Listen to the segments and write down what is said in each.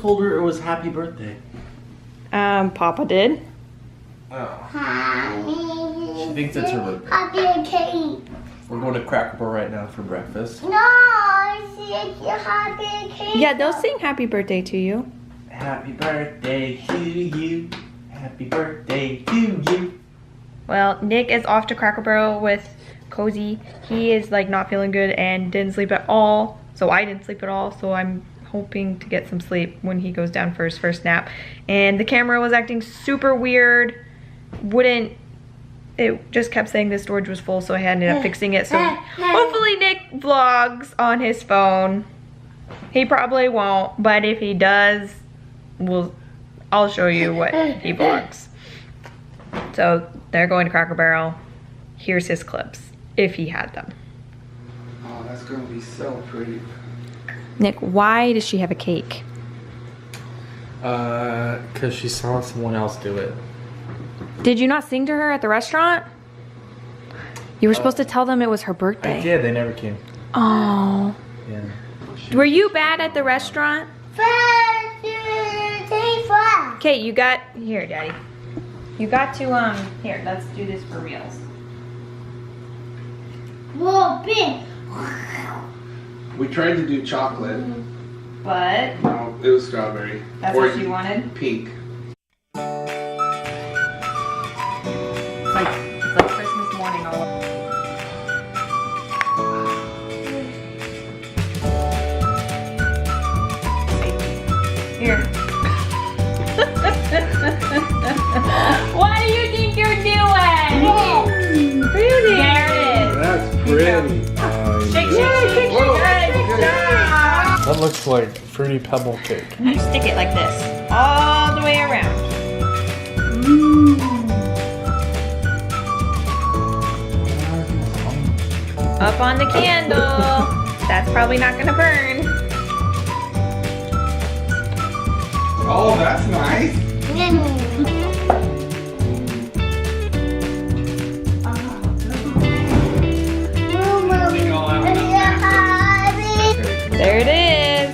told her it was happy birthday? Papa did. Oh. She thinks it's her birthday. Happy cake. We're going to Cracker Barrel right now for breakfast. No, it's happy cake. Yeah, they'll sing happy birthday to you. Happy birthday to you. Happy birthday to you. Well, Nick is off to Cracker Barrel with Cozy. He is like not feeling good and didn't sleep at all. So I didn't sleep at all. So I'm hoping to get some sleep when he goes down for his first nap. And the camera was acting super weird. It just kept saying the storage was full, so I ended up fixing it. So hopefully Nick vlogs on his phone. He probably won't, but if he does, I'll show you what he vlogs. So they're going to Cracker Barrel. Here's his clips, if he had them. Oh, that's gonna be so pretty. Nick, why does she have a cake? Because she saw someone else do it. Did you not sing to her at the restaurant? You were supposed to tell them it was her birthday. I did, they never came. Oh. Yeah. Were you bad at the restaurant? Okay, you got, here, Daddy. You got to, here, let's do this for reals. Whoa, big. We tried to do chocolate. But No, it was strawberry. that's Or what you wanted? pink. It's like Christmas morning all over. Here. What do you think you're doing? Really? There it is. That's pretty. Shake, shake, shake, shake. Good job. That looks like fruity pebble cake. You stick it like this, all the way around. Up on the candle. That's probably not gonna burn. Oh, that's nice. There it is.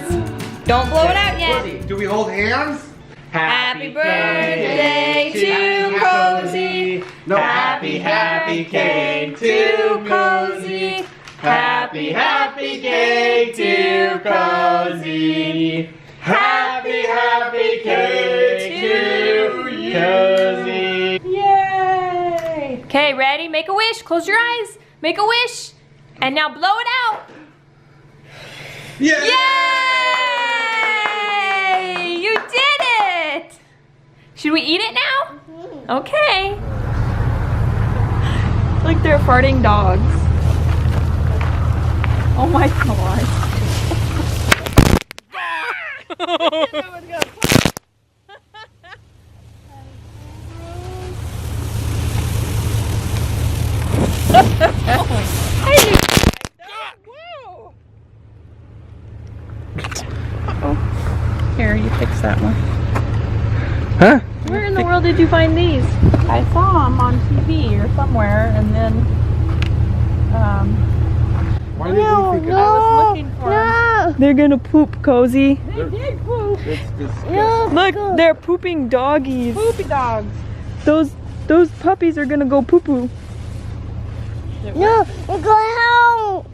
Don't blow it out yet. Do we hold hands? Happy birthday to Cozy. No. Happy, happy cake to Cozy. Happy, happy cake to Cozy. Happy, happy cake to you, Cozy. Yay! Okay, ready? Make a wish. Close your eyes. Make a wish. And now blow it out. Yeah. Yay! You did it! Should we eat it now? Okay. Like they're farting dogs. Oh my god. Here, you fix that one. Huh? Where in the world did you find these? I saw them on TV or somewhere, and then Why did you think I was looking for them. They're gonna poop, Cozy. They did poop. it's disgusting? Look, they're pooping doggies. Poopy dogs. Those puppies are gonna go poo poo. No, we're going home.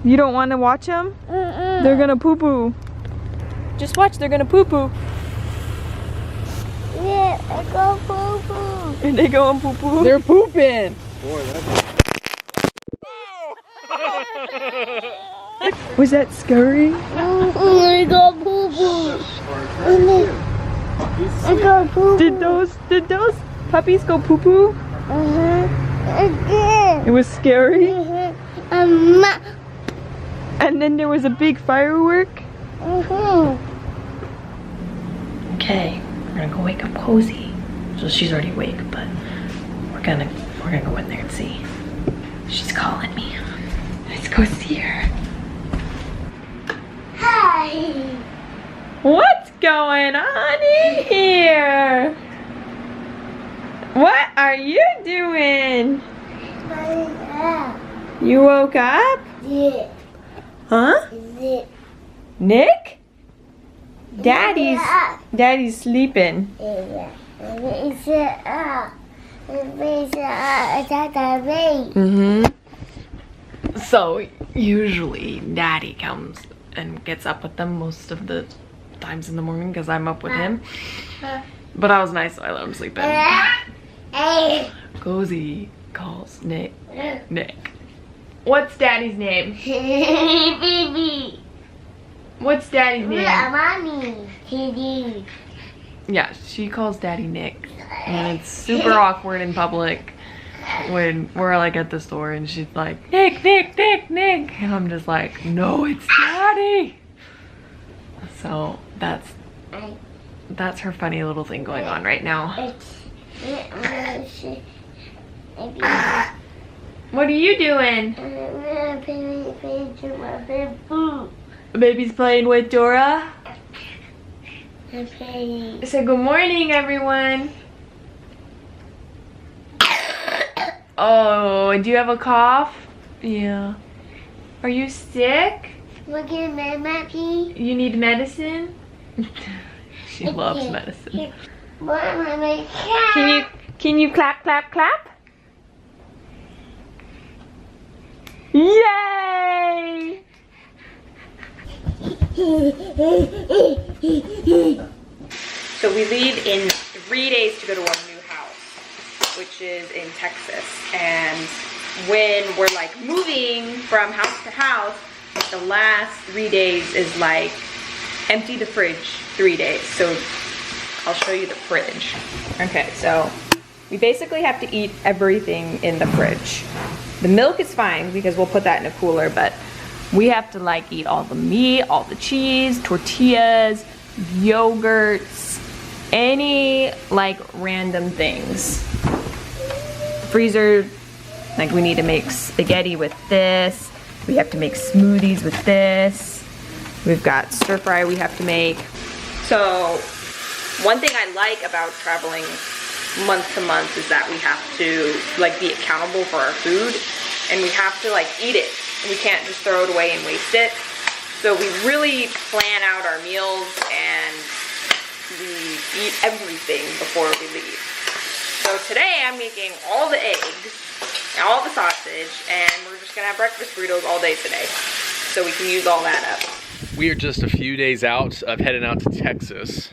You don't want to watch them? They're gonna poo poo. Just watch, they're gonna poo poo. Yeah, I go poo poo. And they go and poo poo. They're pooping. Boy, that's... Was that scary? I go poo poo. I go poo poo. Did those puppies go poo poo? Again. It was scary. Ma. And then there was a big firework. Okay, we're gonna go wake up Cozy. So she's already awake, but we're gonna go in there and see. She's calling me. Let's go see her. Hi. What's going on in here? What are you doing? You woke up? Yeah. Huh? Yeah. Nick? Daddy's sleeping. So usually Daddy comes and gets up with them most of the times in the morning because I'm up with him. But I was nice, so I let him sleep in. Cozy calls Nick. What's Daddy's name? Baby. What's Daddy's name? Mommy. Kitty. Yeah, she calls Daddy Nick. And it's super awkward in public when we're like at the store and she's like, Nick. And I'm just like, no, it's Daddy. So that's her funny little thing going on right now. What are you doing? Baby's playing with Dora. Say good morning, everyone. Oh, and do you have a cough? Yeah. Are you sick? Look at my puppy. You need medicine? She loves medicine. Can you clap? Yay! So we leave in 3 days to go to our new house, which is in Texas. And when we're like moving from house to house, the last 3 days is like empty the fridge 3 days. So I'll show you the fridge. Okay, so we basically have to eat everything in the fridge. The milk is fine because we'll put that in a cooler, but we have to like eat all the meat, all the cheese, tortillas, yogurts, any like random things. Freezer, like we need to make spaghetti with this. We have to make smoothies with this. We've got stir fry we have to make. So one thing I like about traveling month to month is that we have to like be accountable for our food and we have to like eat it. We can't just throw it away and waste it. So we really plan out our meals and we eat everything before we leave. So today I'm making all the eggs and all the sausage and we're just gonna have breakfast burritos all day today. So we can use all that up. We are just a few days out of heading out to Texas.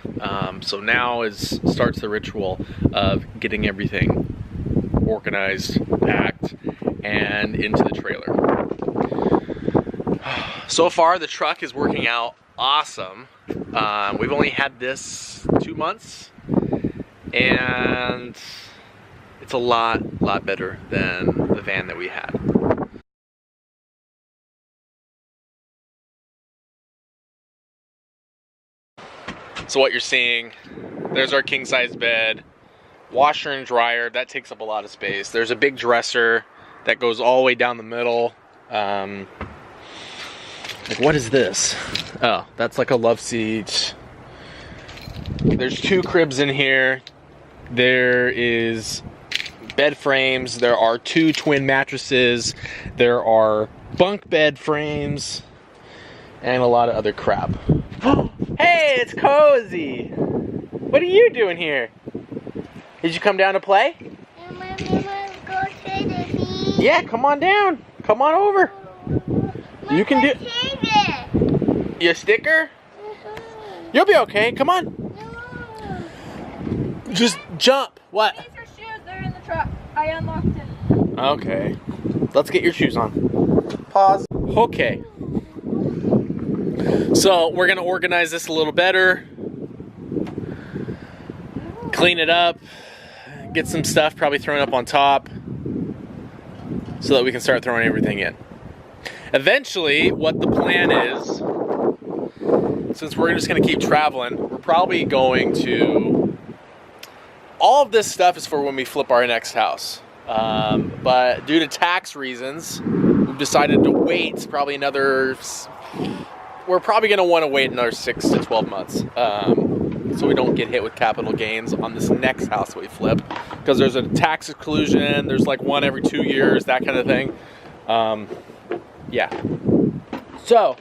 So now starts the ritual of getting everything organized, packed, and into the trailer. So far, the truck is working out awesome. We've only had this 2 months, and it's a lot better than the van that we had. So what you're seeing, there's our king-size bed, washer and dryer, that takes up a lot of space. There's a big dresser that goes all the way down the middle. Like, what is this? Oh, that's like a love seat. There's 2 cribs in here. There is bed frames. There are 2 twin mattresses. There are bunk bed frames and a lot of other crap. Hey, it's Cozy. What are you doing here? Did you come down to play? Yeah, come on down. Come on over. You can do. You sticker? You'll be okay. Come on. Just jump. What? These are shoes. They're in the truck. I unlocked it. Okay. Let's get your shoes on. Pause. Okay. So we're gonna organize this a little better. Clean it up. Get some stuff probably thrown up on top so that we can start throwing everything in. Eventually, what the plan is, since we're just gonna keep traveling, we're probably going to, all of this stuff is for when we flip our next house. But due to tax reasons, we've decided to wait probably another, we're probably gonna wanna wait another 6 to 12 months. So we don't get hit with capital gains on this next house that we flip. Because there's a tax exclusion, there's like one every 2 years, that kind of thing. Yeah. So,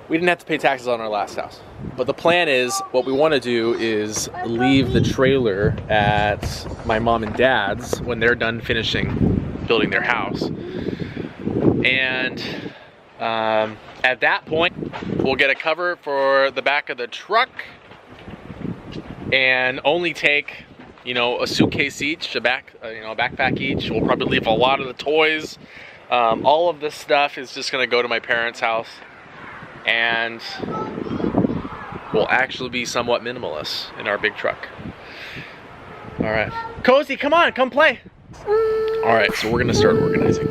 we didn't have to pay taxes on our last house. But the plan is, what we want to do is leave the trailer at my mom and dad's when they're done finishing building their house. And at that point, we'll get a cover for the back of the truck and only take, you know, a suitcase each, a backpack each. We'll probably leave a lot of the toys. All of this stuff is just gonna go to my parents' house, and we'll actually be somewhat minimalist in our big truck. All right, Cozy, come on, come play. All right, so we're gonna start organizing.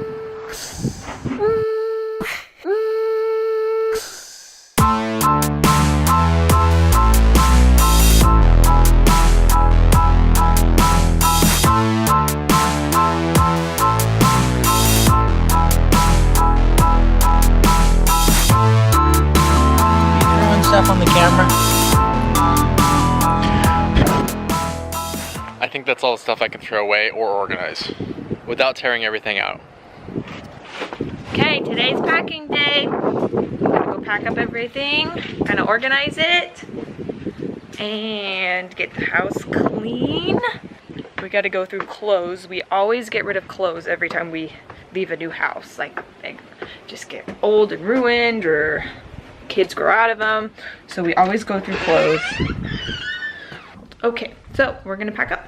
Stuff on the camera. I think that's all the stuff I can throw away or organize without tearing everything out. Okay, today's packing day. Go pack up everything, kind of organize it, and get the house clean. We got to go through clothes. We always get rid of clothes every time we leave a new house. Like they just get old and ruined, or kids grow out of them, so we always go through clothes. Okay, so we're gonna pack up.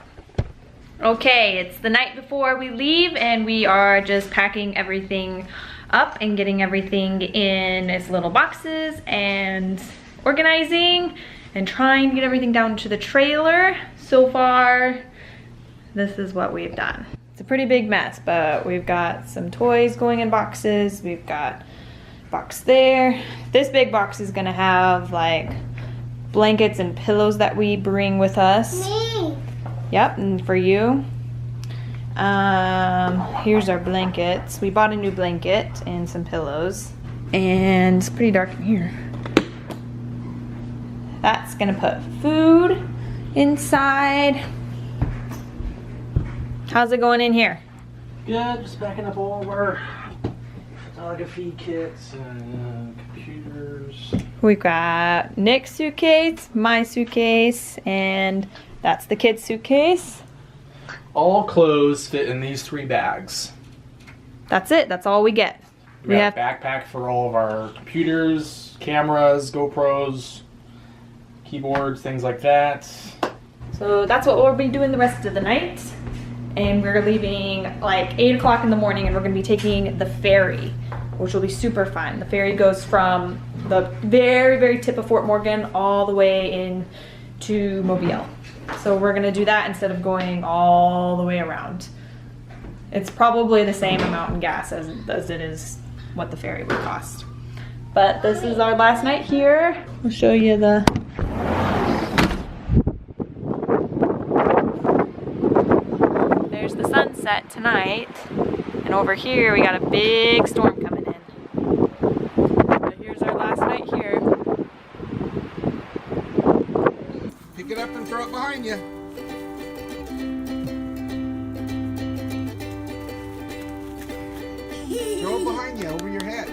Okay, it's the night before we leave, and we are just packing everything up and getting everything in its little boxes and organizing and trying to get everything down to the trailer. So far, this is what we've done. It's a pretty big mess, but we've got some toys going in boxes. We've got box there. This big box is gonna have like blankets and pillows that we bring with us. Me. Yep, and for you. Here's our blankets. We bought a new blanket and some pillows. And it's pretty dark in here. That's gonna put food inside. How's it going in here? Good, just backing up all of our feed kits and computers. We've got Nick's suitcase, my suitcase, and that's the kid's suitcase. All clothes fit in these 3 bags. That's it, that's all we get. We have a backpack for all of our computers, cameras, GoPros, keyboards, things like that. So that's what we'll be doing the rest of the night. And we're leaving like 8 o'clock in the morning, and we're gonna be taking the ferry, which will be super fun. The ferry goes from the very, very tip of Fort Morgan all the way in to Mobile. So we're gonna do that instead of going all the way around. It's probably the same amount in gas as it is what the ferry would cost. But this is our last night here. We'll show you the sunset tonight, and over here we got a big storm coming in. But here's our last night here. Pick it up and throw it behind you. Throw it behind you, over your head.